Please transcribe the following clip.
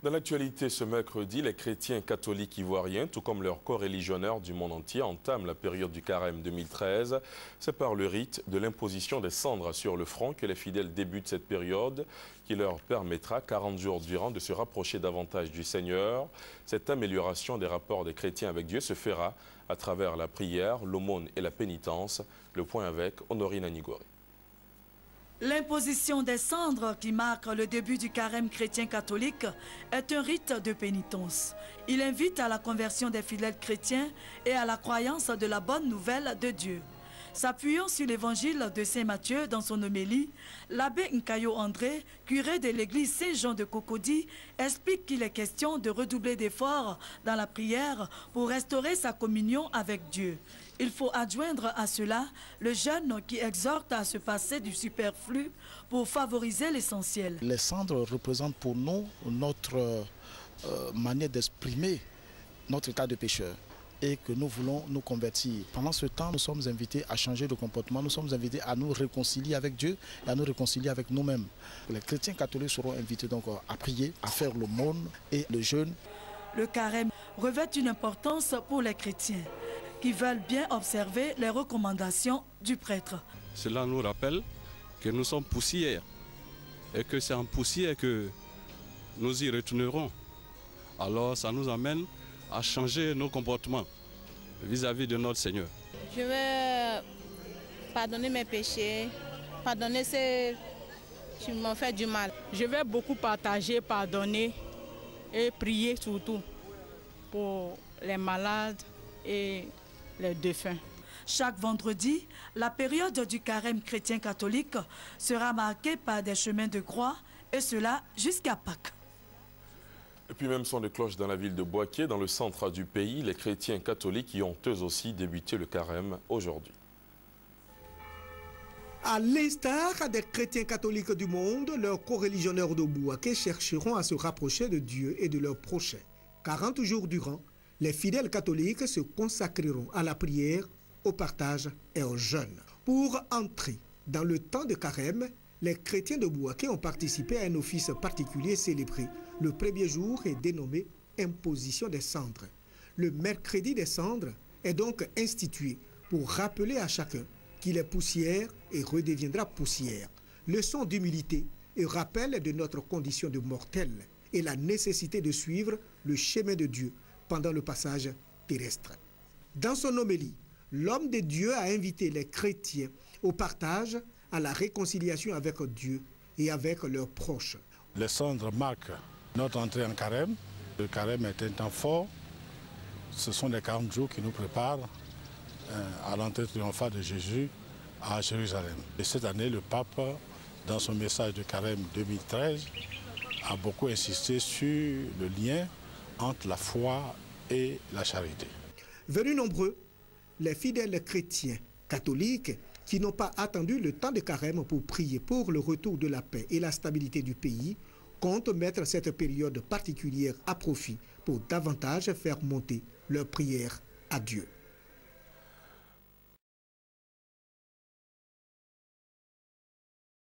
Dans l'actualité ce mercredi, les chrétiens catholiques ivoiriens, tout comme leurs coreligionnaires du monde entier, entament la période du carême 2013. C'est par le rite de l'imposition des cendres sur le front que les fidèles débutent cette période qui leur permettra 40 jours durant de se rapprocher davantage du Seigneur. Cette amélioration des rapports des chrétiens avec Dieu se fera à travers la prière, l'aumône et la pénitence. Le point avec Honorine Anigori. L'imposition des cendres qui marque le début du carême chrétien catholique est un rite de pénitence. Il invite à la conversion des fidèles chrétiens et à la croyance de la bonne nouvelle de Dieu. S'appuyant sur l'évangile de Saint Matthieu dans son homélie, l'abbé Nkayo André, curé de l'église Saint-Jean de Cocody, explique qu'il est question de redoubler d'efforts dans la prière pour restaurer sa communion avec Dieu. Il faut adjoindre à cela le jeûne qui exhorte à se passer du superflu pour favoriser l'essentiel. Les cendres représentent pour nous notre manière d'exprimer notre état de pécheur et que nous voulons nous convertir. Pendant ce temps, nous sommes invités à changer de comportement, nous sommes invités à nous réconcilier avec Dieu et à nous réconcilier avec nous-mêmes. Les chrétiens catholiques seront invités donc à prier, à faire l'aumône et le jeûne. Le carême revêt une importance pour les chrétiens qui veulent bien observer les recommandations du prêtre. Cela nous rappelle que nous sommes poussière et que c'est en poussière que nous y retournerons. Alors ça nous amène à changer nos comportements vis-à-vis de notre Seigneur. Je vais pardonner mes péchés, pardonner ceux qui m'ont fait du mal. Je vais beaucoup partager, pardonner et prier surtout pour les malades et les défunts. Chaque vendredi, la période du carême chrétien catholique sera marquée par des chemins de croix, et cela jusqu'à Pâques. Et puis même son de cloche dans la ville de Bouaké, dans le centre du pays, les chrétiens catholiques y ont eux aussi débuté le carême aujourd'hui. À l'instar des chrétiens catholiques du monde, leurs coreligionnaires de Bouaké chercheront à se rapprocher de Dieu et de leurs prochains. 40 jours durant, les fidèles catholiques se consacreront à la prière, au partage et au jeûne. Pour entrer dans le temps de carême, les chrétiens de Bouaké ont participé à un office particulier célébré le premier jour et dénommé Imposition des cendres. Le mercredi des cendres est donc institué pour rappeler à chacun qu'il est poussière et redeviendra poussière. Leçon d'humilité et rappel de notre condition de mortel et la nécessité de suivre le chemin de Dieu pendant le passage terrestre. Dans son homélie, l'homme de Dieu a invité les chrétiens au partage, à la réconciliation avec Dieu et avec leurs proches. Les cendres marquent notre entrée en carême. Le carême est un temps fort. Ce sont les 40 jours qui nous préparent à l'entrée triomphale de Jésus à Jérusalem. Et cette année, le pape, dans son message de carême 2013, a beaucoup insisté sur le lien entre la foi et la charité. Venus nombreux, les fidèles chrétiens catholiques qui n'ont pas attendu le temps de carême pour prier pour le retour de la paix et la stabilité du pays, comptent mettre cette période particulière à profit pour davantage faire monter leur prière à Dieu.